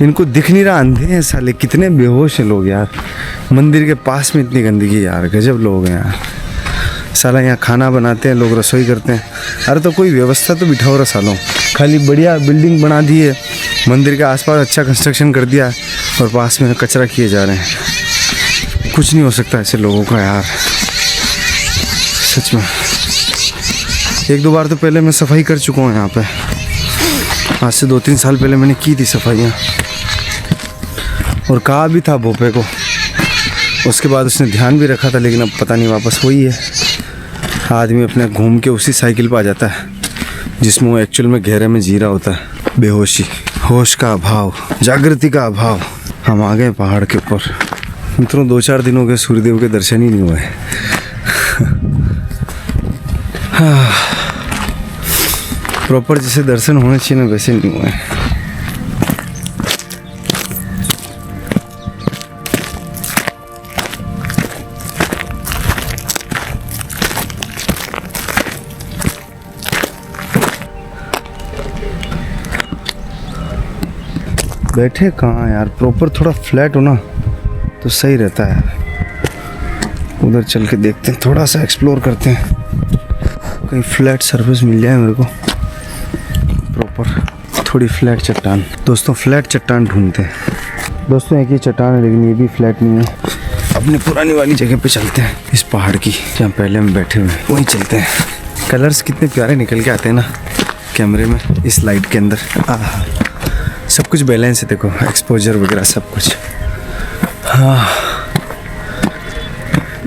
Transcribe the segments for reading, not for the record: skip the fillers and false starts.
इनको दिख नहीं रहा, अंधे हैं साले, कितने बेहोश हैं लोग यार। मंदिर के पास में इतनी गंदगी यार, गजब लोग हैं यार। साला यहाँ खाना बनाते हैं लोग, रसोई करते हैं। अरे तो कोई व्यवस्था तो बिठाओ रहा सालों। खाली बढ़िया बिल्डिंग बना दी है, मंदिर के आसपास अच्छा कंस्ट्रक्शन कर दिया और पास में कचरा किए जा रहे हैं। कुछ नहीं हो सकता ऐसे लोगों का यार, सच में। एक दो बार तो पहले मैं सफाई कर चुका हूँ यहाँ पे, आज से 2-3 साल पहले मैंने की थी सफाइयाँ और कहा भी था भोपे को। उसके बाद उसने ध्यान भी रखा था, लेकिन अब पता नहीं वापस वही है। आदमी अपने घूम के उसी साइकिल पर आ जाता है जिसमें वो एक्चुअल में गहरे में जी रहा होता है। बेहोशी, होश का अभाव, जागृति का अभाव। हम आ गए पहाड़ के ऊपर। मित्रों 2-4 दिन हो गए सूर्यदेव के दर्शन ही नहीं हुए। प्रॉपर जैसे दर्शन होने चाहिए ना, वैसे नहीं हुए। बैठे कहाँ यार, प्रॉपर थोड़ा फ्लैट हो ना तो सही रहता है। उधर चल के देखते हैं, थोड़ा सा एक्सप्लोर करते हैं, कहीं फ्लैट सरफेस मिल जाए मेरे को। प्रॉपर थोड़ी फ्लैट चट्टान। दोस्तों फ्लैट चट्टान ढूंढते हैं। दोस्तों एक ही चट्टान है लेकिन ये भी फ्लैट नहीं है। अपने पुरानी वाली जगह पे चलते हैं, इस पहाड़ की जहाँ पहले हम बैठे हुए हैं वहीं चलते हैं। कलर्स कितने प्यारे निकल के आते हैं ना कैमरे में, इस लाइट के अंदर। सब कुछ बैलेंस है, देखो एक्सपोजर वगैरह सब कुछ। हाँ,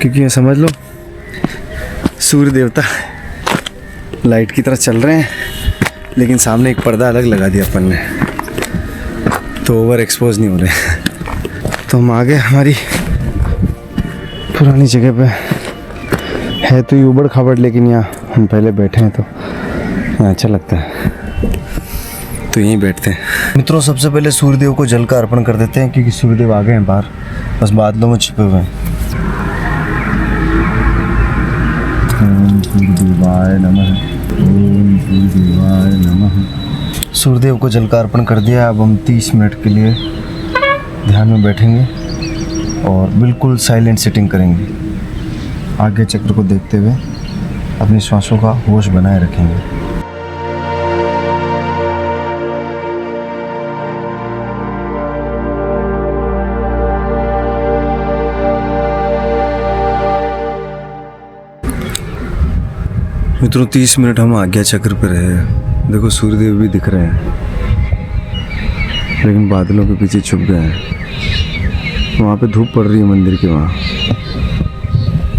क्योंकि ये समझ लो सूर्य देवता लाइट की तरह चल रहे हैं, लेकिन सामने एक पर्दा अलग लगा दिया अपन ने, तो ओवर एक्सपोज नहीं हो रहे। तो हम आ गए हमारी पुरानी जगह पे। है तो ये उबड़ खाबड़, लेकिन यहाँ हम पहले बैठे हैं तो यहाँ अच्छा लगता है, तो यहीं बैठते हैं। मित्रों सबसे पहले सूर्यदेव को जल का अर्पण कर देते हैं, क्योंकि सूर्यदेव आ गए हैं बाहर, बस बादलों में छिपे हुए हैं। ओम सूर्यदेवाय नमः, ओम सूर्यदेवाय नमः। सूर्यदेव को जल का अर्पण कर दिया। अब हम 30 मिनट के लिए ध्यान में बैठेंगे और बिल्कुल साइलेंट सिटिंग करेंगे। आगे चक्र को देखते हुए अपनी श्वासों का होश बनाए रखेंगे। मित्रों 30 मिनट हम आज्ञा चक्र पे रहे। देखो सूर्यदेव भी दिख रहे हैं, लेकिन बादलों के पीछे छुप गए हैं। वहाँ पे धूप पड़ रही है मंदिर के वहाँ,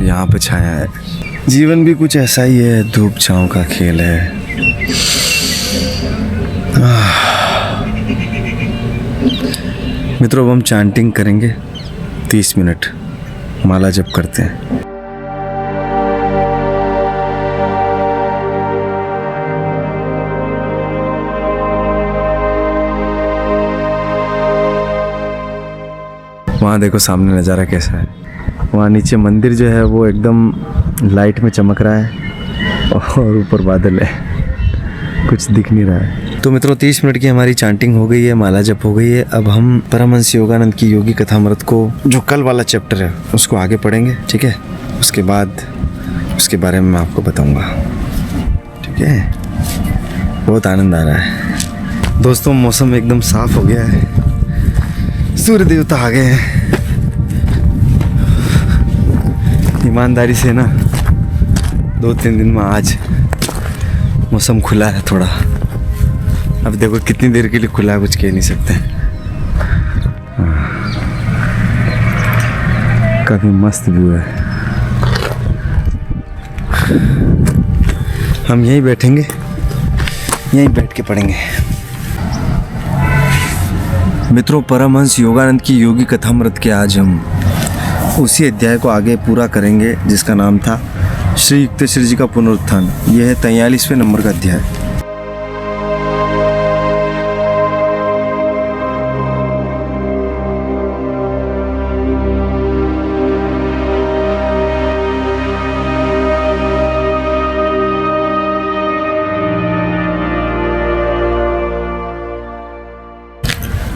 यहाँ पे छाया है। जीवन भी कुछ ऐसा ही है, धूप छाँव का खेल है। मित्रों अब हम चांटिंग करेंगे 30 मिनट, माला जप करते हैं। वहाँ देखो सामने नज़ारा कैसा है। वहाँ नीचे मंदिर जो है वो एकदम लाइट में चमक रहा है और ऊपर बादल है, कुछ दिख नहीं रहा है। तो मित्रों 30 मिनट की हमारी चांटिंग हो गई है, माला जप हो गई है। अब हम परमहंस योगानंद की योगी कथामृत को, जो कल वाला चैप्टर है, उसको आगे पढ़ेंगे, ठीक है। उसके बाद उसके बारे में मैं आपको बताऊँगा, ठीक है। बहुत आनंद आ रहा है दोस्तों। मौसम एकदम साफ हो गया है, सूर्य देवता आ गए हैं। ईमानदारी से ना 2-3 दिन में आज मौसम खुला है थोड़ा। अब देखो कितनी देर के लिए खुला है, कुछ कह नहीं सकते। काफी मस्त व्यू है। हम यहीं बैठेंगे, यहीं बैठ के पढ़ेंगे। मित्रों परमहंस योगानंद की योगी कथामृत के आज हम उसी अध्याय को आगे पूरा करेंगे जिसका नाम था श्री युक्तेश्वर जी का पुनरुत्थान। यह है 43वें नंबर का अध्याय।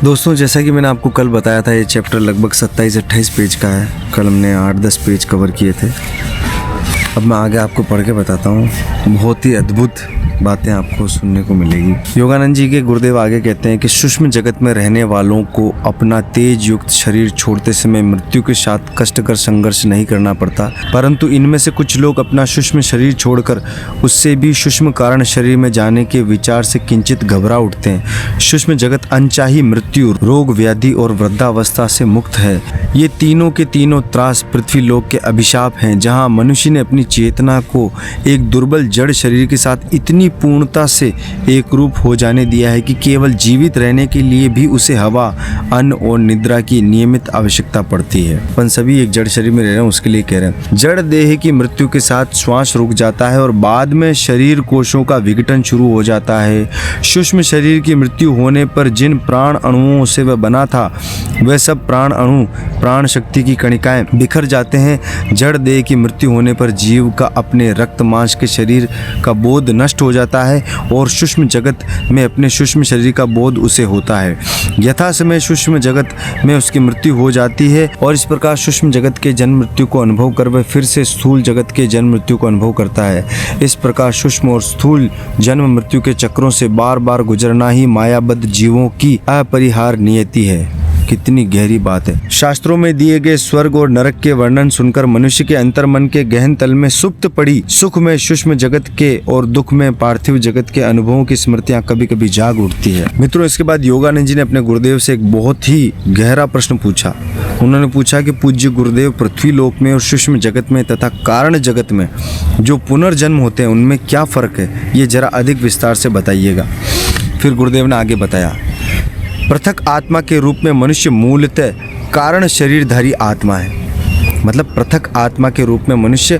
दोस्तों, जैसा कि मैंने आपको कल बताया था, ये चैप्टर लगभग 27-28 पेज का है। कल हमने 8-10 पेज कवर किए थे। अब मैं आगे आपको पढ़ के बताता हूँ। बहुत ही अद्भुत बातें आपको सुनने को मिलेगी। योगानंद जी के गुरुदेव आगे कहते हैं कि सूक्ष्म जगत में रहने वालों को अपना तेज युक्त शरीर छोड़ते समय मृत्यु के साथ कष्टकर संघर्ष नहीं करना पड़ता, परंतु इनमें से कुछ लोग अपना सूक्ष्म शरीर छोड़कर उससे भी सूक्ष्म कारण शरीर में जाने के विचार से किंचित घबरा उठते हैं। सूक्ष्म जगत अनचाही मृत्यु, रोग, व्याधि और वृद्धावस्था से मुक्त है। ये तीनों के तीनों त्रास पृथ्वी लोक के अभिशाप हैं, जहाँ मनुष्य ने अपनी चेतना को एक दुर्बल जड़ शरीर के साथ इतनी पूर्णता से एक रूप हो जाने दिया है कि केवल जीवित रहने के लिए भी उसे हवा, अन्न और निद्रा की नियमित आवश्यकता पड़ती है। अपन सभी एक जड़ शरीर में रह रहे हैं, उसके लिए कह रहे हैं। जड़ देह की मृत्यु के साथ श्वास रुक जाता है और बाद में शरीर कोशों का विघटन शुरू हो जाता है। सूक्ष्म शरीर की मृत्यु होने पर जिन प्राण अणुओं से वह बना था, वह सब प्राण अणु, प्राण शक्ति की कणिकाएं बिखर जाते हैं। जड़ देह की मृत्यु होने पर जीव का अपने रक्त मांस के शरीर का बोध नष्ट हो जाता है और सूक्ष्म जगत में अपने सूक्ष्म शरीर का बोध उसे होता है। यथा समय सूक्ष्म जगत में उसकी मृत्यु हो जाती है और इस प्रकार सूक्ष्म जगत के जन्म मृत्यु को अनुभव कर वह फिर से स्थूल जगत के जन्म मृत्यु को अनुभव करता है। इस प्रकार सूक्ष्म और स्थूल जन्म मृत्यु के चक्रों से बार बार गुजरना ही मायाबद्ध जीवों की अपरिहार्य नियति है। कितनी गहरी बात है। शास्त्रों में दिए गए स्वर्ग और नरक के वर्णन सुनकर मनुष्य के अंतर्मन के गहन तल में सुप्त पड़ी सुख में सूक्ष्म जगत के और दुख में पार्थिव जगत के अनुभवों की स्मृतियां कभी कभी जाग उठती है। मित्रों, इसके बाद योगानंद जी ने अपने गुरुदेव से एक बहुत ही गहरा प्रश्न पूछा। उन्होंने पूछा कि पूज्य गुरुदेव, पृथ्वी लोक में और सूक्ष्म जगत में तथा कारण जगत में जो पुनर्जन्म होते हैं उनमें क्या फर्क है, ये जरा अधिक विस्तार से बताइएगा। फिर गुरुदेव ने आगे बताया, पृथक आत्मा के रूप में मनुष्य मूलतः कारण शरीरधारी आत्मा है। मतलब पृथक आत्मा के रूप में मनुष्य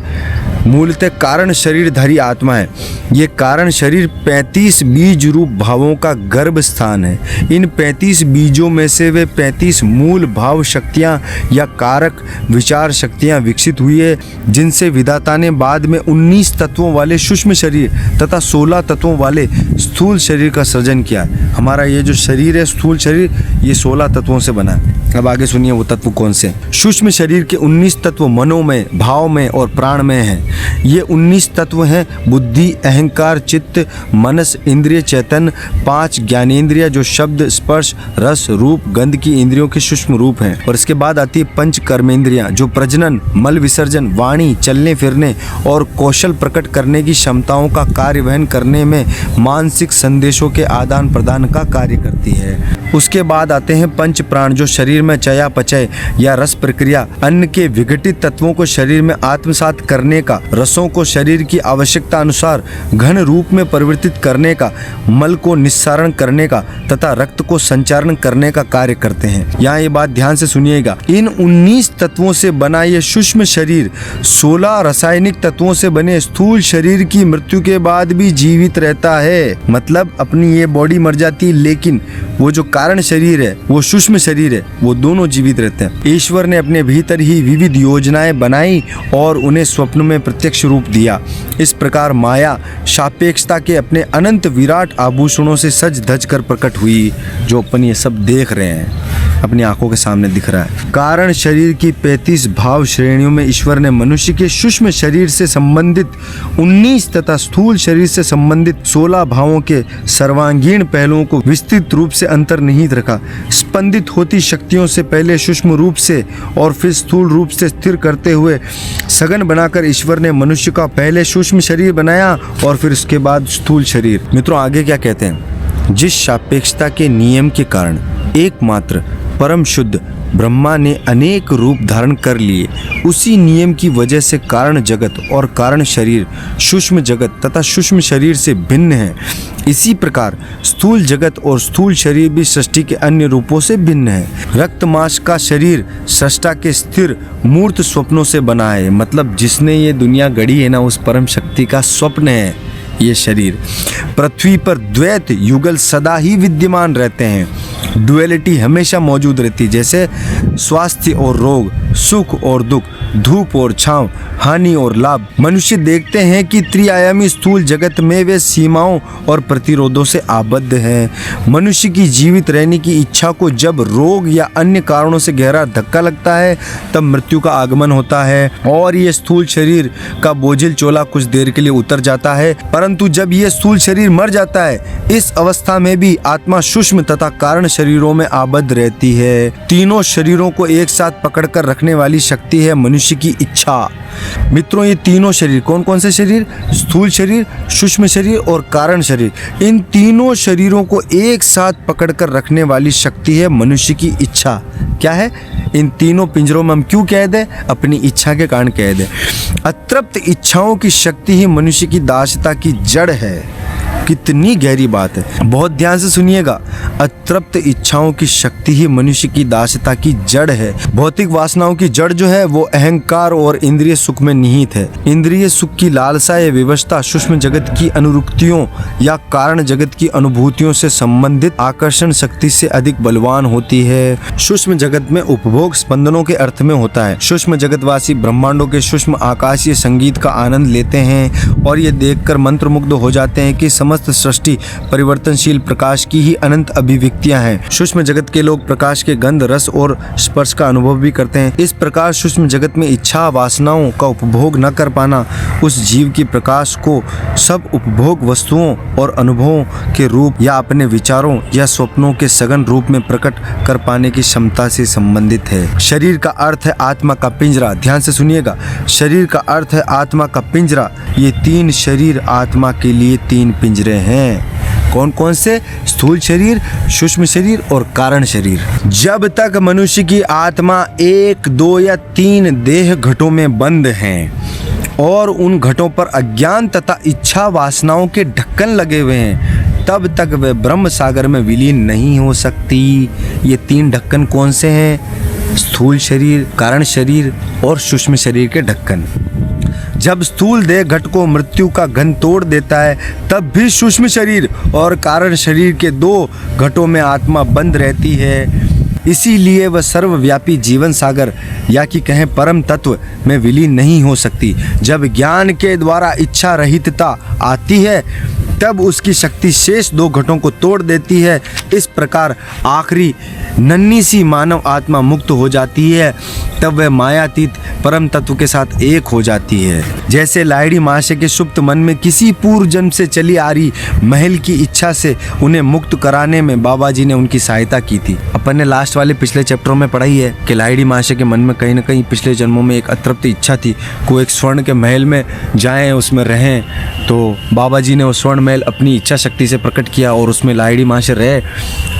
मूलतः कारण शरीरधारी आत्मा है। ये कारण शरीर 35 बीज रूप भावों का गर्भ स्थान है। इन 35 बीजों में से वे 35 मूल भाव शक्तियां या कारक विचार शक्तियां विकसित हुई है, जिनसे विधाता ने बाद में 19 तत्वों वाले सूक्ष्म शरीर तथा 16 तत्वों वाले स्थूल शरीर का सृजन किया है। हमारा ये जो शरीर है, स्थूल शरीर, ये 16 तत्वों से बना है। अब आगे सुनिए वो तत्व कौन से। सूक्ष्म शरीर के 19 तत्व मनो में, भाव में और प्राण में हैं। ये 19 तत्व हैं बुद्धि, अहंकार, चित्त, मनस, इंद्रिय, चैतन्य, 5 ज्ञानेंद्रिय जो शब्द, स्पर्श, रस, रूप, गंध की इंद्रियों के सूक्ष्म रूप हैं। और इसके बाद आती है 5 कर्मेंद्रियां जो प्रजनन, मल विसर्जन, वाणी, चलने फिरने और कौशल प्रकट करने की क्षमताओं का कार्य वहन करने में मानसिक संदेशों के आदान प्रदान का कार्य करती है। उसके बाद आते हैं 5 प्राण जो शरीर में चयापचय या रस प्रक्रिया, अन्न के विघटित तत्वों को शरीर में आत्मसात करने का, रसों को शरीर की आवश्यकता अनुसार घन रूप में परिवर्तित करने का, मल को निस्सारण करने का तथा रक्त को संचारण करने का कार्य करते हैं। यहाँ ये बात ध्यान से सुनिएगा। इन 19 तत्वों से बना ये सूक्ष्म शरीर 16 रासायनिक तत्वों से बने स्थूल शरीर की मृत्यु के बाद भी जीवित रहता है। मतलब अपनी ये बॉडी मर जाती है, लेकिन वो जो कारण शरीर है, वो सूक्ष्म शरीर है, वो दोनों जीवित रहते हैं। ईश्वर ने अपने भीतर ही विविध योजनाएं बनाई और उन्हें स्वप्न में प्रत्यक्ष रूप दिया। इस प्रकार माया सापेक्षता के अपने अनंत विराट आभूषणों से सज धज कर प्रकट हुई, जो अपन ये सब देख रहे हैं, अपनी आंखों के सामने दिख रहा है। कारण शरीर की 35 भाव श्रेणियों में ईश्वर ने मनुष्य के सूक्ष्म शरीर से संबंधित 19 तथा स्थूल शरीर से संबंधित 16 भावों के सर्वांगीण पहलुओं को विस्तृत रूप से अंतर्निहित रखा। स्पंदित होती शक्तियों से पहले सूक्ष्म रूप से और फिर स्थूल रूप से स्थिर करते हुए सघन बनाकर ईश्वर ने मनुष्य का पहले सूक्ष्म शरीर बनाया और फिर उसके बाद स्थूल शरीर। मित्रों, आगे क्या कहते हैं, जिस सापेक्षता के नियम के कारण एकमात्र परम शुद्ध ब्रह्मा ने अनेक रूप धारण कर लिए, उसी नियम की वजह से कारण जगत और कारण शरीर सूक्ष्म जगत तथा सूक्ष्म शरीर से भिन्न है। इसी प्रकार स्थूल जगत और स्थूल शरीर भी सृष्टि के अन्य रूपों से भिन्न है। रक्त मांस का शरीर सृष्टा के स्थिर मूर्त स्वप्नों से बना है। मतलब जिसने ये दुनिया गढ़ी है ना, उस परम शक्ति का स्वप्न है ये शरीर। पृथ्वी पर द्वैत युगल सदा ही विद्यमान रहते हैं। डुअलिटी हमेशा मौजूद रहती है, जैसे स्वास्थ्य और रोग, सुख और दुख, धूप और छांव, हानि और लाभ। मनुष्य देखते हैं कि त्रिआयामी स्थूल जगत में वे सीमाओं और प्रतिरोधों से आबद्ध है। मनुष्य की जीवित रहने की इच्छा को जब रोग या अन्य कारणों से गहरा धक्का लगता है तब मृत्यु का आगमन होता है और ये स्थूल शरीर का बोझिल चोला कुछ देर के लिए उतर जाता है। परंतु जब ये स्थूल शरीर मर जाता है, इस अवस्था में भी आत्मा सूक्ष्म तथा कारण शरीरों में आबद्ध रहती है। तीनों शरीरों को एक साथ पकड़कर रखने वाली शक्ति है मनुष्य की इच्छा। मित्रों, ये तीनों शरीर कौन कौन से शरीर? स्थूल शरीर, सूक्ष्म शरीर और कारण शरीर। इन तीनों शरीरों को एक साथ पकड़कर रखने वाली शक्ति है मनुष्य की इच्छा। क्या है? इन तीनों पिंजरों में हम क्यों कैद है? अपनी इच्छा के कारण कैद है। अतृप्त इच्छाओं की शक्ति ही मनुष्य की दासता की जड़ है। कितनी गहरी बात है, बहुत ध्यान से सुनिएगा। अतृप्त इच्छाओं की शक्ति ही मनुष्य की दासता की जड़ है। भौतिक वासनाओं की जड़ जो है वो अहंकार और इंद्रिय सुख में निहित है। इंद्रिय सुख की लालसा या विवशता सूक्ष्म जगत की अनुरुक्तियों या कारण जगत की अनुभूतियों से संबंधित आकर्षण शक्ति से अधिक बलवान होती है। सूक्ष्म जगत में उपभोग स्पंदनों के अर्थ में होता है। सूक्ष्म जगतवासी ब्रह्मांडों के सूक्ष्म आकाशीय संगीत का आनंद लेते हैं और ये देखकर मंत्रमुग्ध हो जाते हैं कि समस्त सृष्टि परिवर्तनशील प्रकाश की ही अनंत अभिव्यक्तियां हैं। सूक्ष्म जगत के लोग प्रकाश के गंध, रस और स्पर्श का अनुभव भी करते हैं। इस प्रकार सूक्ष्म जगत में इच्छा वासनाओं का उपभोग न कर पाना उस जीव की प्रकाश को सब उपभोग वस्तुओं और अनुभवों के रूप या अपने विचारों या स्वप्नों के सघन रूप में प्रकट कर पाने की क्षमता से संबंधित है। शरीर का अर्थ है आत्मा का पिंजरा। ध्यान से सुनिएगा, शरीर का अर्थ है आत्मा का पिंजरा। ये तीन शरीर आत्मा के लिए तीन पिंजरे हैं। कौन कौन से? स्थूल शरीर, सूक्ष्म शरीर और कारण शरीर। जब तक मनुष्य की आत्मा 1, 2 या 3 देह घटों में बंद है और उन घटों पर अज्ञान तथा इच्छा वासनाओं के ढक्कन लगे हुए हैं, तब तक वे ब्रह्म सागर में विलीन नहीं हो सकती। ये 3 ढक्कन कौन से हैं? स्थूल शरीर, कारण शरीर और सूक्ष्म शरीर के ढक्कन। जब स्थूल देह घट को मृत्यु का घन तोड़ देता है, तब भी सूक्ष्म शरीर और कारण शरीर के 2 घटों में आत्मा बंद रहती है। इसीलिए वह सर्वव्यापी जीवन सागर या कि कहें परम तत्व में विलीन नहीं हो सकती। जब ज्ञान के द्वारा इच्छा रहितता आती है, तब उसकी शक्ति शेष 2 घटों को तोड़ देती है। इस प्रकार आखिरी नन्ही सी मानव आत्मा मुक्त हो जाती है। तब वह मायातीत परम तत्व के साथ एक हो जाती है। जैसे लाहिड़ी महाशय के सुप्त मन में किसी पूर्व जन्म से चली आ रही महल की इच्छा से उन्हें मुक्त कराने में बाबा जी ने उनकी सहायता की थी। अपन ने लास्ट वाले पिछले चैप्टरों में पढ़ाई है कि लाहिड़ी महाशय के मन में कहीं न कहीं पिछले जन्मों में एक अतृप्त इच्छा थी को एक स्वर्ण के महल में जाएं, उसमें रहें। तो बाबा जी ने वो स्वर्ण महल अपनी इच्छा शक्ति से प्रकट किया और उसमें लाहिड़ी महाशय रहे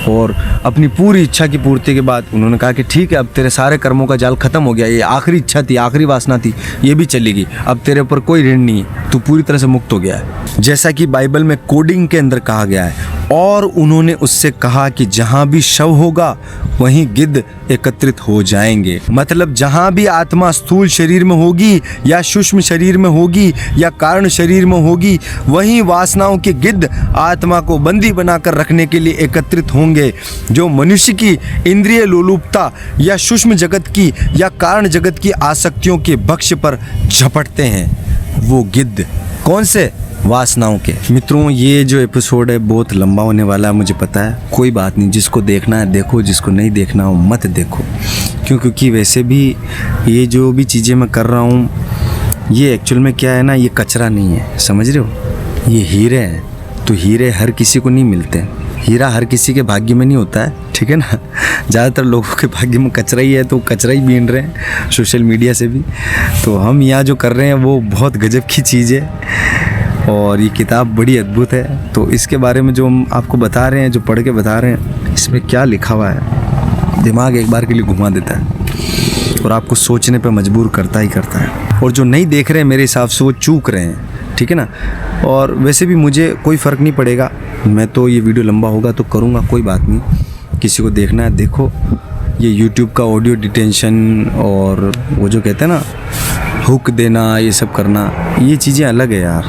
और अपनी पूरी इच्छा की पूर्ति के बाद उन्होंने कहा कि ठीक है, अब तेरे सारे कर्मों का जाल खत्म हो गया, ये आखिरी इच्छा थी, आखिरी वासना थी, ये भी चलेगी, अब तेरे ऊपर कोई ऋण नहीं है, तू पूरी तरह से मुक्त हो गया है। जैसा कि बाइबल में कोडिंग के अंदर कहा गया है। और उन्होंने उससे कहा कि जहां भी शव होगा वहीं गिद्ध एकत्रित हो जाएंगे। मतलब जहां भी आत्मा स्थूल शरीर में होगी या सूक्ष्म शरीर में होगी या कारण शरीर में होगी, वहीं वासनाओं के गिद्ध आत्मा को बंदी बनाकर रखने के लिए एकत्रित होंगे। जो मनुष्य की इंद्रिय लोलुपता या सूक्ष्म जगत की या कारण जगत की आसक्तियों के भक्ष्य पर झपटते हैं, वो गिद्ध कौन से? वासनाओं के। मित्रों, ये जो एपिसोड है बहुत लंबा होने वाला है, मुझे पता है। कोई बात नहीं, जिसको देखना है देखो, जिसको नहीं देखना हो मत देखो। क्योंकि वैसे भी ये जो भी चीज़ें मैं कर रहा हूँ, ये एक्चुअल में क्या है ना, ये कचरा नहीं है, समझ रहे हो? ये हीरे हैं। तो हीरे हर किसी को नहीं मिलते। हीरा हर किसी के भाग्य में नहीं होता है, ठीक है ना। ज़्यादातर लोगों के भाग्य में कचरा ही है, तो कचरा ही बीन रहे हैं सोशल मीडिया से भी। तो हम यहाँ जो कर रहे हैं वो बहुत गजब की चीज़ है और ये किताब बड़ी अद्भुत है। तो इसके बारे में जो हम आपको बता रहे हैं, जो पढ़ के बता रहे हैं, इसमें क्या लिखा हुआ है, दिमाग एक बार के लिए घुमा देता है और आपको सोचने पे मजबूर करता ही करता है। और जो नहीं देख रहे हैं मेरे हिसाब से वो चूक रहे हैं, ठीक है ना। और वैसे भी मुझे कोई फ़र्क नहीं पड़ेगा, मैं तो ये वीडियो लंबा होगा तो करूँगा, कोई बात नहीं। किसी को देखना है देखो। ये यूट्यूब का ऑडियो डिटेंशन और वो जो कहते हैं ना हुक देना, ये सब करना, ये चीज़ें अलग है यार,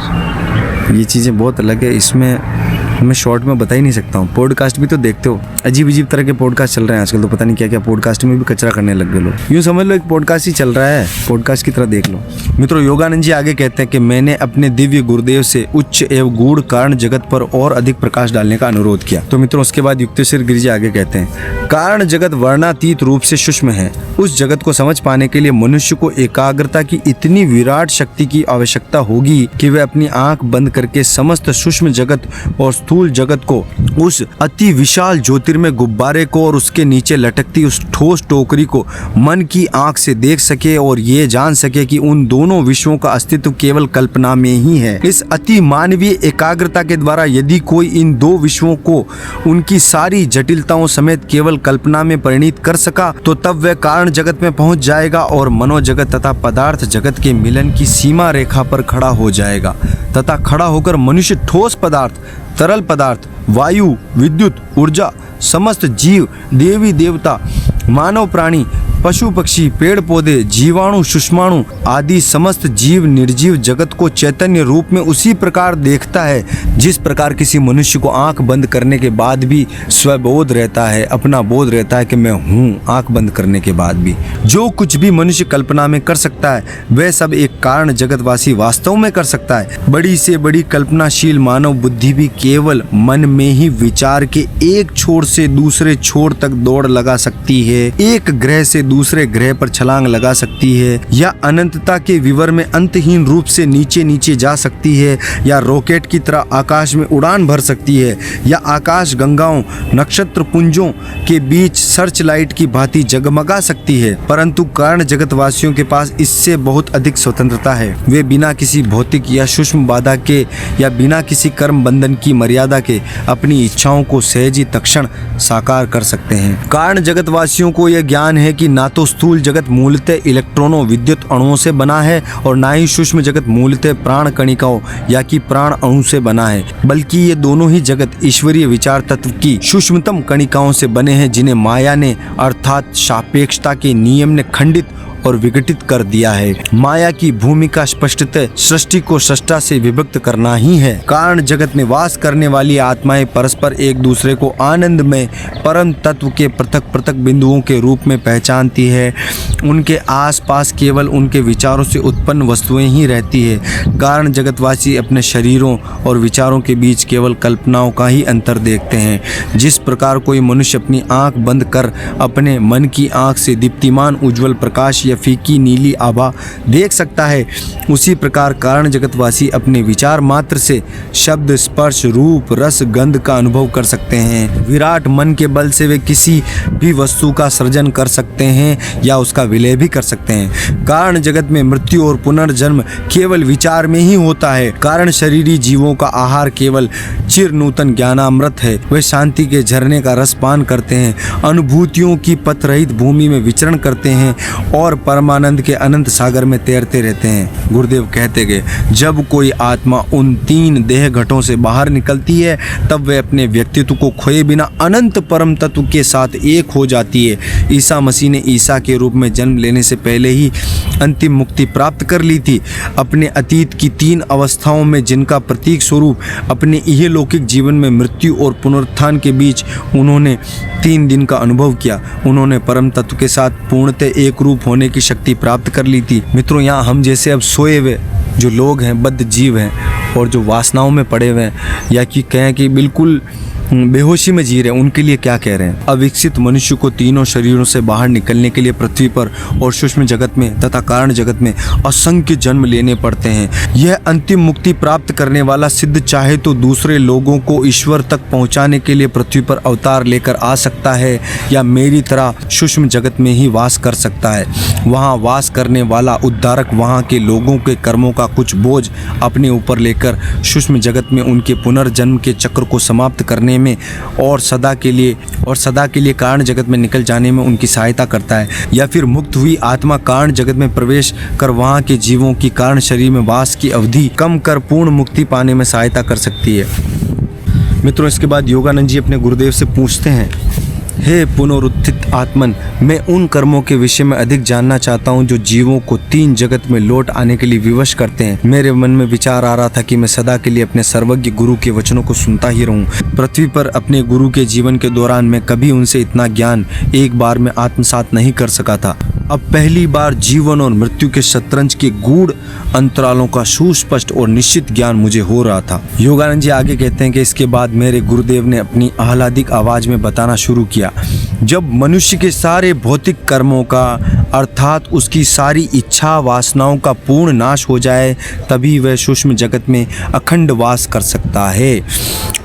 ये चीज़ें बहुत अलग है। इसमें मैं शॉर्ट में बता ही नहीं सकता हूँ। पॉडकास्ट भी तो देखते हो, अजीब अजीब तरह के पॉडकास्ट चल रहे हैं आजकल, तो पता नहीं क्या क्या पॉडकास्ट में भी कचरा करने लग गए लोग। यूँ समझ लो एक पॉडकास्ट ही चल रहा है, पॉडकास्ट की तरह देख लो। मित्रों, योगानंद जी आगे कहते हैं कि मैंने अपने दिव्य गुरुदेव से उच्च एवं गूढ़ कारण जगत पर और अधिक प्रकाश डालने का अनुरोध किया। तो मित्रों, उसके बाद युक्तेश्वर गिरि जी आगे कहते हैं, कारण जगत वर्णातीत रूप से सूक्ष्म है। उस जगत को समझ पाने के लिए मनुष्य को एकाग्रता की इतनी विराट शक्ति की आवश्यकता होगी कि वह अपनी आंख बंद करके समस्त सूक्ष्म जगत और स्थूल जगत को, उस अति विशाल ज्योतिर्मय गुब्बारे को और उसके नीचे लटकती उस ठोस टोकरी को मन की आंख से देख सके और ये जान सके कि उन दोनों विश्वों का अस्तित्व केवल कल्पना में ही है। इस अति मानवीय एकाग्रता के द्वारा यदि कोई इन दो विश्वों को उनकी सारी जटिलताओं समेत केवल कल्पना में परिणित कर सका तो तब वह कारण जगत में पहुंच जाएगा और मनोजगत तथा पदार्थ जगत के मिलन की सीमा रेखा पर खड़ा हो जाएगा तथा खड़ा होकर मनुष्य ठोस पदार्थ, तरल पदार्थ, वायु, विद्युत, ऊर्जा, समस्त जीव, देवी देवता, मानव प्राणी, पशु पक्षी, पेड़ पौधे, जीवाणु, सुषमाणु आदि समस्त जीव निर्जीव जगत को चैतन्य रूप में उसी प्रकार देखता है जिस प्रकार किसी मनुष्य को आंख बंद करने के बाद भी स्वबोध रहता है, अपना बोध रहता है कि मैं हूँ। आंख बंद करने के बाद भी जो कुछ भी मनुष्य कल्पना में कर सकता है वह सब एक कारण जगतवासी वास्तव में कर सकता है। बड़ी से बड़ी कल्पनाशील मानव बुद्धि भी केवल मन में ही विचार के एक छोर से दूसरे छोर तक दौड़ लगा सकती है, एक ग्रह से दूसरे ग्रह पर छलांग लगा सकती है, या अनंतता के विवर में अंतहीन रूप से नीचे नीचे जा सकती है, या रॉकेट की तरह आकाश में उड़ान भर सकती है, या आकाश गंगाओं नक्षत्र पुंजों के बीच सर्च लाइट की भांति जगमगा सकती है। परंतु कारण जगतवासियों के पास इससे बहुत अधिक स्वतंत्रता है। वे बिना किसी भौतिक या सूक्ष्म बाधा के या बिना किसी कर्म बंधन की मर्यादा के अपनी इच्छाओं को सहज ही तत्क्षण साकार कर सकते हैं। कारण जगतवासियों को यह ज्ञान है कि ना तो स्थूल जगत मूलतः इलेक्ट्रॉनों विद्युत अणुओं से बना है और ना ही सूक्ष्म जगत मूलतः प्राण कणिकाओं या कि प्राण अणु से बना है, बल्कि ये दोनों ही जगत ईश्वरीय विचार तत्व की सूक्ष्मतम कणिकाओं से बने हैं जिन्हें माया ने अर्थात सापेक्षता के नियम ने खंडित और विघटित कर दिया है। माया की भूमिका स्पष्टतः सृष्टि को सृष्टा से विभक्त करना ही है। कारण जगत में वास करने वाली आत्माएं परस्पर एक दूसरे को आनंद में परम तत्व के पृथक पृथक बिंदुओं के रूप में पहचानती है। उनके आसपास केवल उनके विचारों से उत्पन्न वस्तुएं ही रहती है। कारण जगतवासी अपने शरीरों और विचारों के बीच केवल कल्पनाओं का ही अंतर देखते हैं। जिस प्रकार कोई मनुष्य अपनी आंख बंद कर अपने मन की आंख से दीप्तिमान उज्जवल प्रकाश या फीकी नीली आभा देख सकता है, उसी प्रकार कारण जगतवासी अपने विचार मात्र से शब्द, स्पर्श, रूप, रस, गंध का अनुभव कर सकते हैं। विराट मन के बल से वे किसी भी वस्तु का सृजन कर सकते हैं या उसका विलय भी कर सकते हैं। कारण जगत में मृत्यु और पुनर्जन्म केवल विचार में ही होता है। कारण शरीरी जीवों का आहार केवल चिर नूतन ज्ञानामृत है। वे शांति के झरने का रस पान करते हैं, अनुभूतियों की पथ रहित भूमि में विचरण करते हैं और परमानंद के अनंत सागर में तैरते रहते हैं। गुरुदेव कहते गए, जब कोई आत्मा उन तीन देह घटों से बाहर निकलती है तब वह अपने व्यक्तित्व को खोए बिना अनंत परम तत्व के साथ एक हो जाती है। ईसा मसीह ने ईसा के रूप में जन्म लेने से पहले ही अंतिम मुक्ति प्राप्त कर ली थी। अपने अतीत की तीन अवस्थाओं में जिनका प्रतीक स्वरूप अपने इहलौकिक जीवन में मृत्यु और पुनरुत्थान के बीच उन्होंने 3 दिन का अनुभव किया, उन्होंने परम तत्व के साथ पूर्णतः एक रूप होने की शक्ति प्राप्त कर ली थी। मित्रों, यहाँ हम जैसे अब सोए हुए जो लोग हैं, बद्ध जीव हैं और जो वासनाओं में पड़े हुए हैं या कि कहें कि बिल्कुल बेहोशी में जी रहे हैं, उनके लिए क्या कह रहे हैं। अविकसित मनुष्य को तीनों शरीरों से बाहर निकलने के लिए पृथ्वी पर और सूक्ष्म जगत में तथा कारण जगत में असंख्य जन्म लेने पड़ते हैं। यह अंतिम मुक्ति प्राप्त करने वाला सिद्ध चाहे तो दूसरे लोगों को ईश्वर तक पहुंचाने के लिए पृथ्वी पर अवतार लेकर आ सकता है या मेरी तरह सूक्ष्म जगत में ही वास कर सकता है। वहाँ वास करने वाला उद्धारक वहाँ के लोगों के कर्मों का कुछ बोझ अपने ऊपर लेकर सूक्ष्म जगत में उनके पुनर्जन्म के चक्र को समाप्त करने में और सदा के लिए कारण जगत में निकल जाने में उनकी सहायता करता है। या फिर मुक्त हुई आत्मा कारण जगत में प्रवेश कर वहाँ के जीवों की कारण शरीर में वास की अवधि कम कर पूर्ण मुक्ति पाने में सहायता कर सकती है। मित्रों, इसके बाद योगानंद जी अपने गुरुदेव से पूछते हैं हे पुनरुत्थित आत्मन, मैं उन कर्मों के विषय में अधिक जानना चाहता हूँ जो जीवों को तीन जगत में लौट आने के लिए विवश करते हैं। मेरे मन में विचार आ रहा था कि मैं सदा के लिए अपने सर्वज्ञ गुरु के वचनों को सुनता ही रहूं। पृथ्वी पर अपने गुरु के जीवन के दौरान मैं कभी उनसे इतना ज्ञान एक बार में आत्मसात नहीं कर सका था। अब पहली बार जीवन और मृत्यु के शतरंज के गूढ़ अंतरालों का सुस्पष्ट और निश्चित ज्ञान मुझे हो रहा था। योगानंद जी आगे कहते हैं कि इसके बाद मेरे गुरुदेव ने अपनी आह्लादिक आवाज में बताना शुरू किया, जब मनुष्य के सारे भौतिक कर्मों का अर्थात उसकी सारी इच्छा वासनाओं का पूर्ण नाश हो जाए, तभी वह सूक्ष्म जगत में अखंड वास कर सकता है।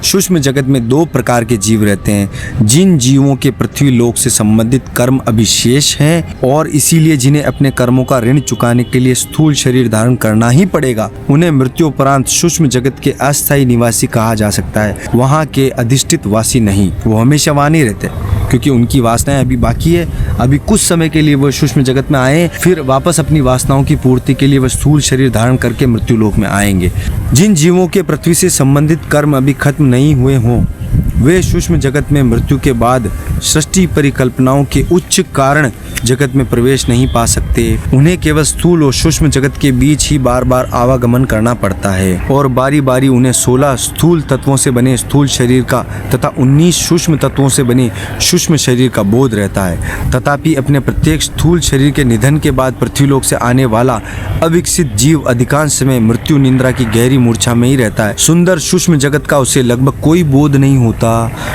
सूक्ष्म जगत में दो प्रकार के जीव रहते हैं, जिन जीवों के पृथ्वी लोक से संबंधित कर्म अभिशेष हैं और इसीलिए जिन्हें अपने कर्मों का ऋण चुकाने के लिए स्थूल शरीर धारण करना ही पड़ेगा, उन्हें मृत्युपरांत सूक्ष्म जगत के अस्थायी निवासी कहा जा सकता है। वहाँ के अधिष्ठित वासी नहीं, वो हमेशा वहाँ नहीं रहते क्योंकि उनकी वासनाएं अभी बाकी है। अभी कुछ समय के लिए वह सूक्ष्म जगत में आए, फिर वापस अपनी वासनाओं की पूर्ति के लिए वह स्थूल शरीर धारण करके मृत्यु लोक में आएंगे। जिन जीवों के पृथ्वी से संबंधित कर्म अभी खत्म नहीं हुए हों, वे सूक्ष्म जगत में मृत्यु के बाद सृष्टि परिकल्पनाओं के उच्च कारण जगत में प्रवेश नहीं पा सकते। उन्हें केवल स्थूल और सूक्ष्म जगत के बीच ही बार बार आवागमन करना पड़ता है और बारी बारी उन्हें 16 स्थूल तत्वों से बने स्थूल शरीर का तथा 19 सूक्ष्म तत्वों से बने सूक्ष्म शरीर का बोध रहता है। तथापि अपने प्रत्येक स्थूल शरीर के निधन के बाद पृथ्वीलोक से आने वाला अविकसित जीव अधिकांश समय मृत्यु निंद्रा की गहरी मूर्छा में ही रहता है। सुंदर सूक्ष्म जगत का उसे लगभग कोई बोध नहीं होता।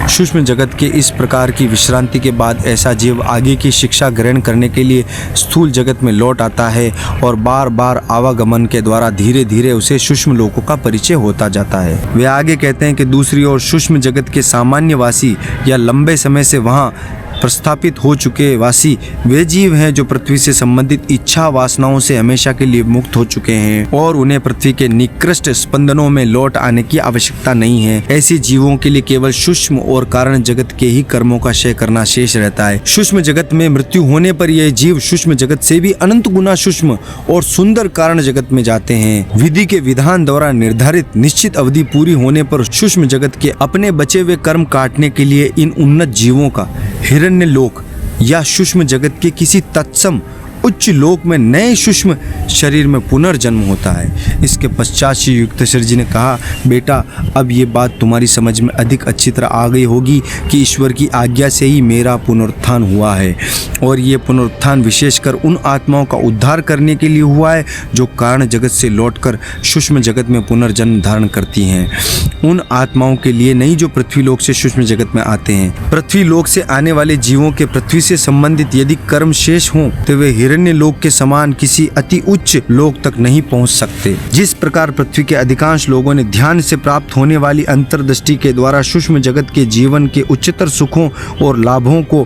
सूक्ष्म जगत के इस प्रकार की विश्रांति के बाद ऐसा जीव आगे की शिक्षा ग्रहण करने के लिए स्थूल जगत में लौट आता है और बार बार आवागमन के द्वारा धीरे धीरे उसे सूक्ष्म लोकों का परिचय होता जाता है। वे आगे कहते हैं कि दूसरी ओर सूक्ष्म जगत के सामान्य वासी या लंबे समय से वहाँ प्रस्थापित हो चुके वासी वे जीव हैं जो पृथ्वी से संबंधित इच्छा वासनाओं से हमेशा के लिए मुक्त हो चुके हैं और उन्हें पृथ्वी के निकृष्ट स्पंदनों में लौट आने की आवश्यकता नहीं है। ऐसे जीवों के लिए केवल सूक्ष्म और कारण जगत के ही कर्मों का क्षय करना शेष रहता है। सूक्ष्म जगत में मृत्यु होने पर यह जीव सूक्ष्म जगत से भी अनंत गुना सूक्ष्म और सुंदर कारण जगत में जाते हैं। विधि के विधान द्वारा निर्धारित निश्चित अवधि पूरी होने पर सूक्ष्म जगत के अपने बचे हुए कर्म काटने के लिए इन उन्नत जीवों का हिरण्य लोक या सूक्ष्म जगत के किसी तत्सम उच्च लोक में नए सूक्ष्म शरीर में पुनर्जन्म होता है। इसके पश्चात श्री युक्तेश्वर जी ने कहा, बेटा अब ये बात तुम्हारी समझ में अधिक अच्छी तरह आ गई होगी कि ईश्वर की आज्ञा से ही मेरा पुनरुत्थान हुआ है और ये पुनरुत्थान विशेषकर उन आत्माओं का उद्धार करने के लिए हुआ है जो कारण जगत से लौटकर सूक्ष्म जगत में पुनर्जन्म धारण करती हैं। उन आत्माओं के लिए नहीं जो पृथ्वी लोक से सूक्ष्म जगत में आते हैं। पृथ्वी लोक से आने वाले जीवों के पृथ्वी से संबंधित यदि कर्म शेष हों तो वे हिरण्य लोक के समान किसी अति उच्च लोक तक नहीं पहुंच सकते। जिस प्रकार पृथ्वी के अधिकांश लोगों ने ध्यान से प्राप्त होने वाली अंतर्दृष्टि के द्वारा सूक्ष्म जगत के जीवन के उच्चतर सुखों और लाभों को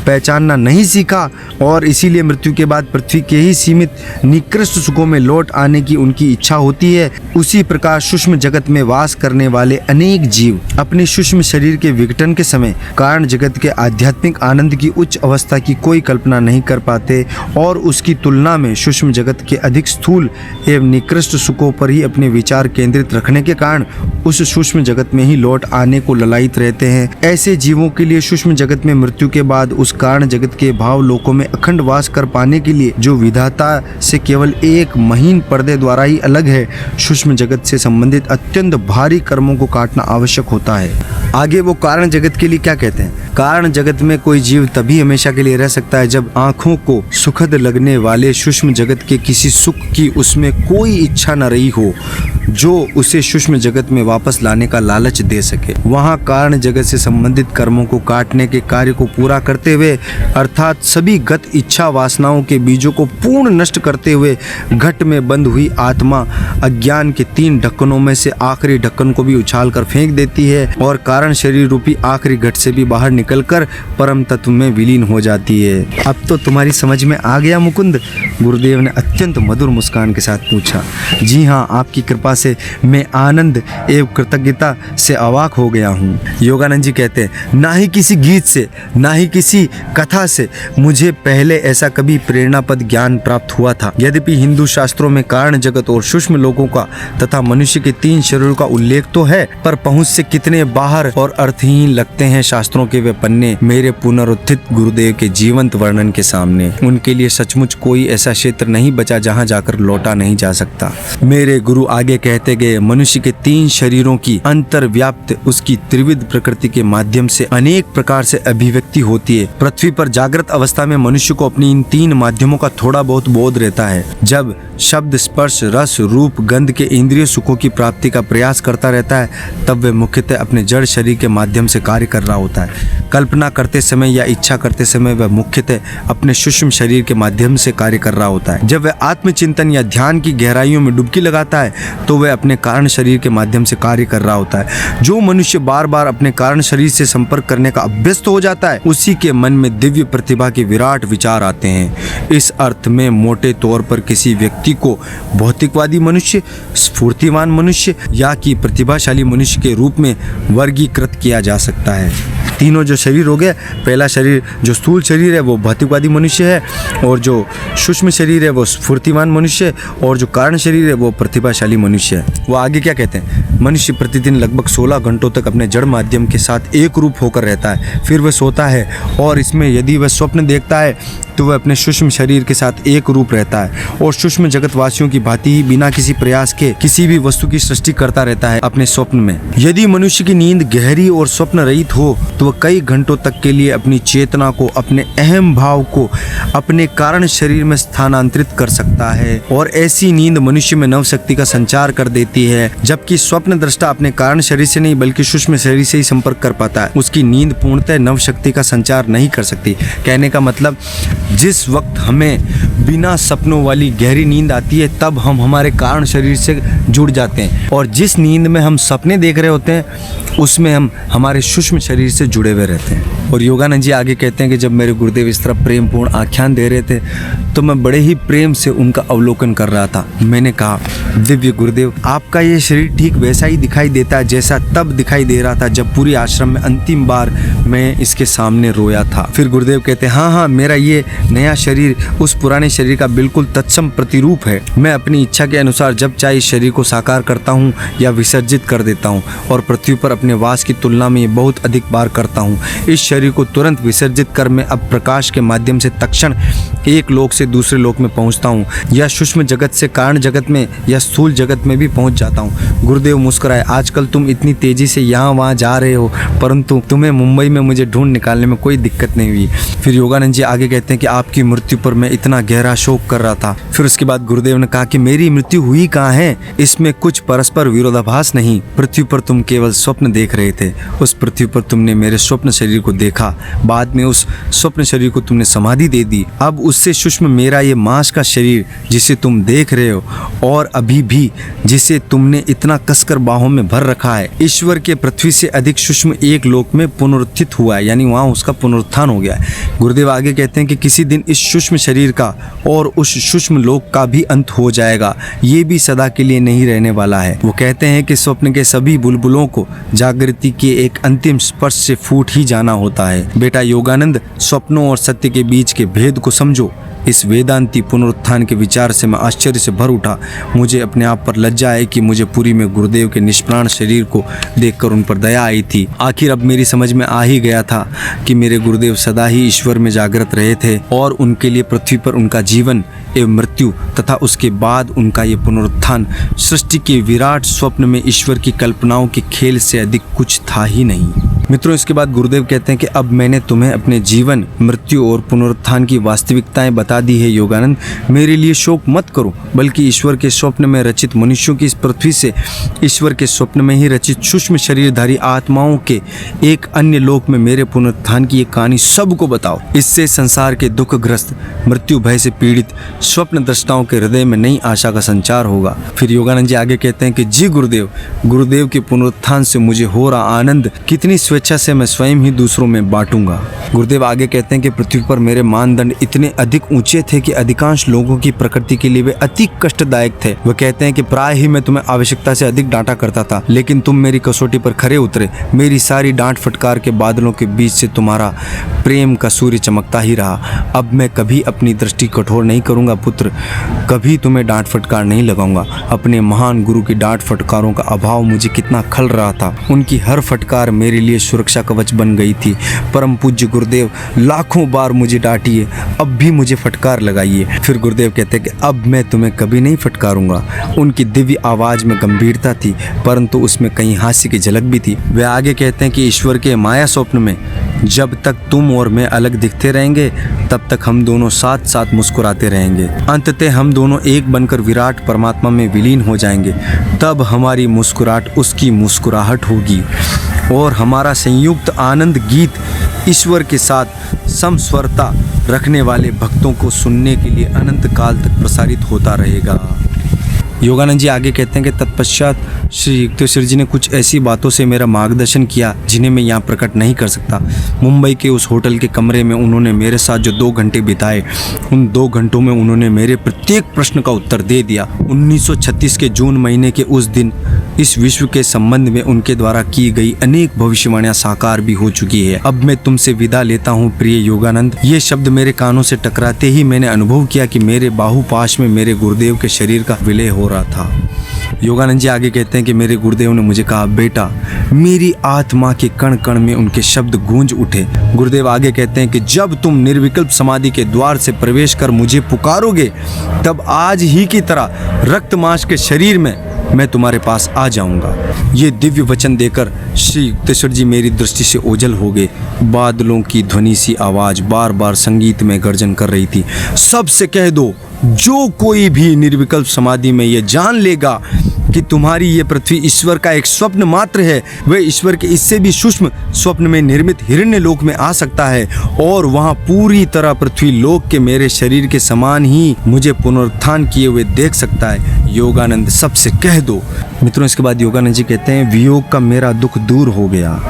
पहचानना नहीं सीखा और इसीलिए मृत्यु के बाद पृथ्वी के ही सीमित निकृष्ट सुखों में लौट आने की उनकी इच्छा होती है, उसी प्रकार सूक्ष्म जगत में वास करने वाले अनेक जीव अपने सूक्ष्म शरीर के विघटन के समय कारण जगत के आध्यात्मिक आनंद की उच्च अवस्था की कोई कल्पना नहीं कर पाते और उसकी तुलना में सूक्ष्म जगत के अधिक स्थूल एवं निकृष्ट सुखों पर ही अपने विचार केंद्रित रखने के कारण उस सूक्ष्म जगत में ही लौट आने को ललायित रहते हैं। ऐसे जीवों के लिए सूक्ष्म जगत में मृत्यु के बाद उस कारण जगत के भाव लोकों में अखंड वास कर पाने के लिए जो विधाता से केवल एक महीन पर्दे द्वारा ही अलग है, सूक्ष्म जगत से संबंधित अत्यंत भारी कर्मों को काटना आवश्यक होता है। आगे वो कारण जगत के लिए क्या कहते हैं, कारण जगत में कोई जीव तभी हमेशा के लिए रह सकता है जब आंखों को सुखद लगने वाले सूक्ष्म जगत के किसी सुख की उसमें कोई इच्छा न रही हो जो उसे सूक्ष्म जगत में वापस लाने का लालच दे सके। वहाँ कारण जगत से संबंधित कर्मों को काटने के कार्य को पूरा करते हुए अर्थात सभी गत इच्छा वासनाओं के बीजों को पूर्ण नष्ट करते हुए घट में बंद हुई आत्मा अज्ञान के 3 ढक्कनों में से आखिरी ढक्कन को भी उछाल कर फेंक देती है और कारण शरीर रूपी आखिरी घट से भी बाहर निकलकर परम तत्व में विलीन हो जाती है। अब तो तुम्हारी समझ में आ गया मुकुंद? गुरुदेव ने अत्यंत मधुर मुस्कान के साथ पूछा। जी हाँ, आपकी कृपा से मैं आनंद एवं कृतज्ञता से अवाक हो गया हूँ। योगानंद जी कहते हैं, ना ही किसी गीत से, ना ही किसी कथा से मुझे पहले ऐसा कभी प्रेरणापद ज्ञान प्राप्त हुआ था। यद्यपि हिंदू शास्त्रों में कारण जगत और सूक्ष्म लोगों का तथा मनुष्य के 3 शरीरों का उल्लेख तो है, पर पहुँच से कितने बाहर और अर्थहीन लगते हैं शास्त्रों के वे पन्ने मेरे पुनरुत्थित गुरुदेव के जीवंत वर्णन के सामने। उनके लिए सचमुच कोई ऐसा क्षेत्र नहीं बचा जहाँ जाकर लौटा नहीं जा सकता। मेरे गुरु आगे कहते गए, मनुष्य के 3 शरीरों की अंतर्व्याप्त उसकी त्रिविध प्रकृति के माध्यम से अनेक प्रकार से अभिव्यक्ति होती है। पृथ्वी पर जागृत अवस्था में मनुष्य को अपनी इन 3 माध्यमों का थोड़ा बहुत बोध रहता है। जब शब्द, स्पर्श, रस, रूप, गंध के इंद्रिय सुखों की प्राप्ति का प्रयास करता रहता है, तब वह मुख्यतः अपने जड़ शरीर के माध्यम से कार्य कर रहा होता है। कल्पना करते समय या इच्छा करते समय वह मुख्यतः अपने सूक्ष्म शरीर के माध्यम से कार्य कर रहा होता है। जब वह आत्मचिंतन या ध्यान की गहराइयों में डुबकी लगाता है, तो वह अपने कारण शरीर के माध्यम से कार्य कर रहा होता है। जो मनुष्य बार बार अपने कारण शरीर से संपर्क करने का अभ्यस्त हो जाता है, उसी के मन में दिव्य प्रतिभा के विराट विचार आते हैं। इस अर्थ में मोटे तौर पर किसी व्यक्ति को भौतिकवादी मनुष्य, स्फूर्तिवान मनुष्य या कि प्रतिभाशाली मनुष्य के रूप में वर्गीकृत किया जा सकता है। तीनों जो शरीर हो गए, पहला शरीर जो स्थूल शरीर है वो भौतिकवादी मनुष्य है, और जो सूक्ष्म शरीर है वो स्फूर्तिवान मनुष्य है, और जो कारण शरीर है वो प्रतिभाशाली मनुष्य है। वो आगे क्या कहते हैं, मनुष्य प्रतिदिन लगभग 16 घंटों तक अपने जड़ माध्यम के साथ एक रूप होकर रहता है, फिर वह सोता है, और इसमें यदि वह स्वप्न देखता है तो वह अपने सूक्ष्म शरीर के साथ एक रूप रहता है, और सूक्ष्म जगतवासियों की भांति ही बिना किसी प्रयास के किसी भी वस्तु की सृष्टि करता रहता है अपने स्वप्न में। यदि मनुष्य की नींद गहरी और स्वप्न रहित हो तो वह कई घंटों तक के लिए अपनी चेतना को, अपने अहम भाव को अपने कारण शरीर में स्थानांतरित कर सकता है, और ऐसी नींद मनुष्य में नव शक्ति का संचार कर देती है। जबकि स्वप्न दृष्टा अपने कारण शरीर से नहीं बल्कि सूक्ष्म शरीर से ही संपर्क कर पाता है, उसकी नींद पूर्णतः नव शक्ति का संचार नहीं कर सकती। कहने का मतलब, जिस वक्त हमें बिना सपनों वाली गहरी नींद आती है तब हम हमारे कारण शरीर से जुड़ जाते हैं, और जिस नींद में हम सपने देख रहे होते हैं उसमें हम हमारे सूक्ष्म शरीर से जुड़े हुए रहते हैं। और योगानंद जी आगे कहते हैं कि जब मेरे गुरुदेव इस तरह प्रेमपूर्ण आख्यान दे रहे थे तो मैं बड़े ही प्रेम से उनका अवलोकन कर रहा था। मैंने कहा, दिव्य गुरुदेव, आपका ये शरीर ठीक वैसा ही दिखाई देता है जैसा तब दिखाई दे रहा था जब पूरी आश्रम में अंतिम बार मैं इसके सामने रोया था। फिर गुरुदेव कहते हैं, हाँ, मेरा ये नया शरीर उस पुराने शरीर का बिल्कुल तत्सम प्रतिरूप है। मैं अपनी इच्छा के अनुसार जब चाहे इस शरीर को साकार करता हूँ या विसर्जित कर देता हूँ, और पृथ्वी पर अपने वास की तुलना में ये बहुत अधिक बार करता हूँ। इस शरीर को तुरंत विसर्जित कर मैं अब प्रकाश के माध्यम से तत्क्षण एक लोक से दूसरे लोक में पहुँचता हूँ, या सूक्ष्म जगत से कारण जगत में या स्थूल जगत में भी पहुँच जाता हूँ। गुरुदेव मुस्कुराए, आजकल तुम इतनी तेजी से यहाँ वहाँ जा रहे हो, परंतु तुम्हें मुंबई में मुझे ढूंढ निकालने में कोई दिक्कत नहीं हुई। फिर योगानंद जी आगे कहते हैं कि आपकी मृत्यु पर मैं इतना गहरा शोक कर रहा था। फिर उसके बाद गुरुदेव ने कहा कि मेरी मृत्यु हुई कहाँ है, इसमें कुछ परस्पर विरोधाभास नहीं। पृथ्वी पर तुम केवल स्वप्न देख रहे थे, उस पृथ्वी पर तुमने मेरे स्वप्न शरीर को देखा, बाद में उस स्वप्न शरीर को तुमने समाधि दे दी। अब उससे सूक्ष्म मेरा ये मांस का शरीर जिसे तुम देख रहे हो, और अभी भी जिसे तुमने इतना कसकर बाहों में भर रखा है, ईश्वर के पृथ्वी से अधिक सूक्ष्म एक लोक में पुनरुत्थित हुआ है, यानी वहाँ उसका पुनरुत्थान हो गया है। गुरुदेव आगे कहते हैं कि किसी दिन इस सूक्ष्म शरीर का और उस सूक्ष्म लोक का भी अंत हो जाएगा, ये भी सदा के लिए नहीं रहने वाला है। वो कहते हैं कि स्वप्न के सभी बुलबुलों को जागृति के एक अंतिम स्पर्श से फूट ही जाना होता है। बेटा योगानंद, स्वप्नों और सत्य के बीच के भेद को समझो। इस वेदांती पुनरुत्थान के विचार से मैं आश्चर्य से भर उठा। मुझे अपने आप पर लज्जा है कि मुझे पूरी में गुरुदेव के निष्प्राण शरीर को देखकर उन पर दया आई थी। आखिर अब मेरी समझ में आ ही गया था कि मेरे गुरुदेव सदा ही ईश्वर में जागृत रहे थे, और उनके लिए पृथ्वी पर उनका जीवन एवं मृत्यु तथा उसके बाद उनका ये पुनरुत्थान सृष्टि के विराट स्वप्न में ईश्वर की कल्पनाओं के खेल से अधिक कुछ था ही नहीं। मित्रों, इसके बाद गुरुदेव कहते हैं कि अब मैंने तुम्हें अपने जीवन, मृत्यु और पुनरुत्थान की वास्तविकताएं बता दी है। योगानंद, मेरे लिए शोक मत करो, बल्कि ईश्वर के स्वप्न में रचित मनुष्यों की इस पृथ्वी से ईश्वर के स्वप्न में ही रचित सूक्ष्म शरीरधारी आत्माओं के एक अन्य लोक में मेरे पुनरुत्थान की एक कहानी सबको बताओ। इससे संसार के दुखग्रस्त, मृत्यु भय से पीड़ित स्वप्न दृष्टाओं के हृदय में नई आशा का संचार होगा। फिर योगानंद जी आगे कहते हैं कि जी गुरुदेव, गुरुदेव के पुनरुत्थान से मुझे हो रहा आनंद कितनी स्वेच्छा से मैं स्वयं ही दूसरों में बांटूंगा। गुरुदेव आगे कहते हैं कि पृथ्वी पर मेरे मानदंड इतने अधिक ऊंचे थे कि अधिकांश लोगों की प्रकृति के लिए वे अति कष्टदायक थे। वह कहते हैं कि प्राय ही मैं तुम्हें आवश्यकता से अधिक डांटा करता था, लेकिन तुम मेरी कसौटी पर खरे उतरे। मेरी सारी डांट फटकार के बादलों के बीच से तुम्हारा प्रेम का सूर्य चमकता ही रहा। अब मैं कभी अपनी दृष्टि कठोर नहीं करूंगा पुत्र, कभी तुम्हें डांट फटकार नहीं लगाऊंगा। अपने महान गुरु की डांट फटकारों का अभाव मुझे कितना खल रहा था। उनकी हर फटकार मेरे लिए सुरक्षा कवच बन गई थी। परम पूज्य गुरुदेव लाखों बार मुझे डांटिए, अब भी मुझे फटकार लगाइए। फिर गुरुदेव कहते हैं कि अब मैं तुम्हें कभी नहीं फटकारूंगा। उनकी दिव्य आवाज में गंभीरता थी, परंतु उसमें कहीं हास्य की झलक भी थी। वे आगे कहते हैं कि ईश्वर के माया स्वप्न में जब तक तुम और मैं अलग दिखते रहेंगे, तब तक हम दोनों साथ साथ मुस्कुराते रहेंगे। अंततः हम दोनों एक बनकर विराट परमात्मा में विलीन हो जाएंगे। तब हमारी मुस्कुराहट उसकी मुस्कुराहट होगी और हमारा संयुक्त आनंद गीत ईश्वर के साथ समस्वरता रखने वाले भक्तों को सुनने के लिए अनंत काल तक प्रसारित होता रहेगा। योगानंद जी आगे कहते हैं कि तत्पश्चात श्री युक्तेश्वर जी ने कुछ ऐसी बातों से मेरा मार्गदर्शन किया जिन्हें मैं यहाँ प्रकट नहीं कर सकता। मुंबई के उस होटल के कमरे में उन्होंने मेरे साथ जो 2 घंटे बिताए, उन 2 घंटों में उन्होंने मेरे प्रत्येक प्रश्न का उत्तर दे दिया। 1936 के जून महीने के उस दिन इस विश्व के संबंध में उनके द्वारा की गई अनेक भविष्यवाणियां साकार भी हो चुकी है। अब मैं तुमसे विदा लेता हूँ प्रिय योगानंद। ये शब्द मेरे कानों से टकराते ही मैंने अनुभव किया कि मेरे बाहुपाश में मेरे गुरुदेव के शरीर का विलय हो रहा था। योगानंद जी आगे कहते हैं कि मेरे गुरुदेव ने मुझे कहा, बेटा, मेरी आत्मा के कण कण में उनके शब्द गूंज उठे। गुरुदेव आगे कहते हैं कि जब तुम निर्विकल्प समाधि के द्वार से प्रवेश कर मुझे पुकारोगे, तब आज ही की तरह रक्त मांस के शरीर में मैं तुम्हारे पास आ जाऊंगा। ये दिव्य वचन देकर श्री युक्तेश्वर जी मेरी दृष्टि से ओझल हो गए। बादलों की ध्वनि सी आवाज बार बार संगीत में गर्जन कर रही थी, सबसे कह दो, जो कोई भी निर्विकल्प समाधि में ये जान लेगा कि तुम्हारी ये पृथ्वी ईश्वर का एक स्वप्न मात्र है, वह ईश्वर के इससे भी सूक्ष्म स्वप्न में निर्मित हिरण्य लोक में आ सकता है और वहाँ पूरी तरह पृथ्वी लोक के मेरे शरीर के समान ही मुझे पुनरुत्थान किए हुए देख सकता है। योगानंद, सबसे कह दो। मित्रों, इसके बाद योगानंद जी कहते हैं, वियोग का मेरा दुख दूर हो गया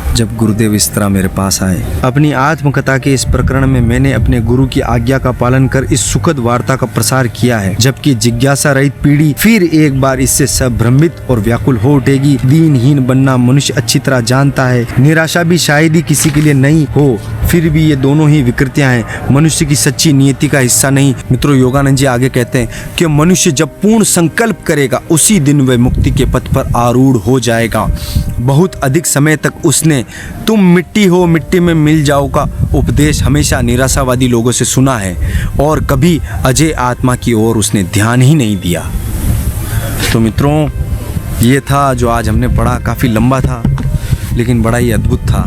जब गुरुदेव इस तरह मेरे पास आए। अपनी आत्मकथा के इस प्रकरण में मैंने अपने गुरु की आज्ञा का पालन कर इस सुखद वार्ता का प्रसार किया है, जबकि जिज्ञासा रहित पीढ़ी फिर एक बार इससे संभ्रमित और व्याकुल हो उठेगी। दीनहीन बनना मनुष्य अच्छी तरह जानता है, निराशा भी शायद ही किसी के लिए नहीं हो, फिर भी ये दोनों ही विकृतियां हैं, मनुष्य की सच्ची नियति का हिस्सा नहीं। मित्रों, योगानंद जी आगे कहते हैं कि मनुष्य जब पूर्ण संकल्प करेगा, उसी दिन वह मुक्ति के पथ पर आरूढ़ हो जाएगा। बहुत अधिक समय तक उसने तुम मिट्टी हो, मिट्टी में मिल जाओ का उपदेश हमेशा निराशावादी लोगों से सुना है और कभी अजय आत्मा की ओर उसने ध्यान ही नहीं दिया। तो मित्रों, ये था जो आज हमने पढ़ा। काफ़ी लंबा था लेकिन बड़ा ही अद्भुत था।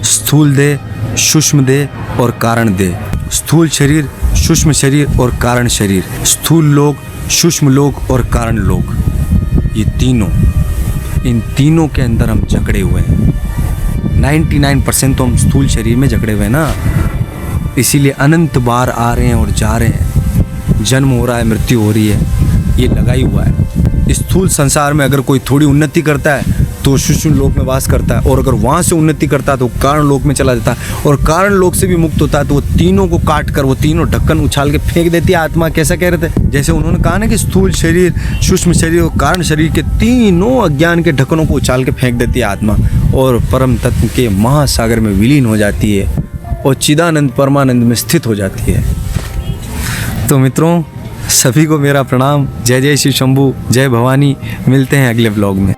स्थूल देह, सूक्ष्म देह और कारण देह। स्थूल शरीर, सूक्ष्म शरीर और कारण शरीर। स्थूल लोक, सूक्ष्म लोक और कारण लोक। ये तीनों, इन तीनों के अंदर हम जकड़े हुए हैं। 99% तो हम स्थूल शरीर में जकड़े हुए हैं ना, इसीलिए अनंत बार आ रहे हैं और जा रहे हैं। जन्म हो रहा है, मृत्यु हो रही है, ये लगा ही हुआ है। स्थूल संसार में अगर कोई थोड़ी उन्नति करता है तो सूक्ष्म लोक में वास करता है, और अगर वहाँ से उन्नति करता है तो कारण लोक में चला जाता है, और कारण लोक से भी मुक्त होता है तो वो तीनों को काट कर वो तीनों ढक्कन उछाल के फेंक देती है आत्मा। कैसा कह रहे थे, जैसे उन्होंने कहा ना कि स्थूल शरीर, सूक्ष्म शरीर और कारण शरीर के तीनों अज्ञान के ढक्कनों को उछाल के फेंक देती है आत्मा और परम तत्व के महासागर में विलीन हो जाती है और चिदानंद परमानंद में स्थित हो जाती है। तो मित्रों, सभी को मेरा प्रणाम। जय जय श्री शंभू, जय भवानी। मिलते हैं अगले ब्लॉग में।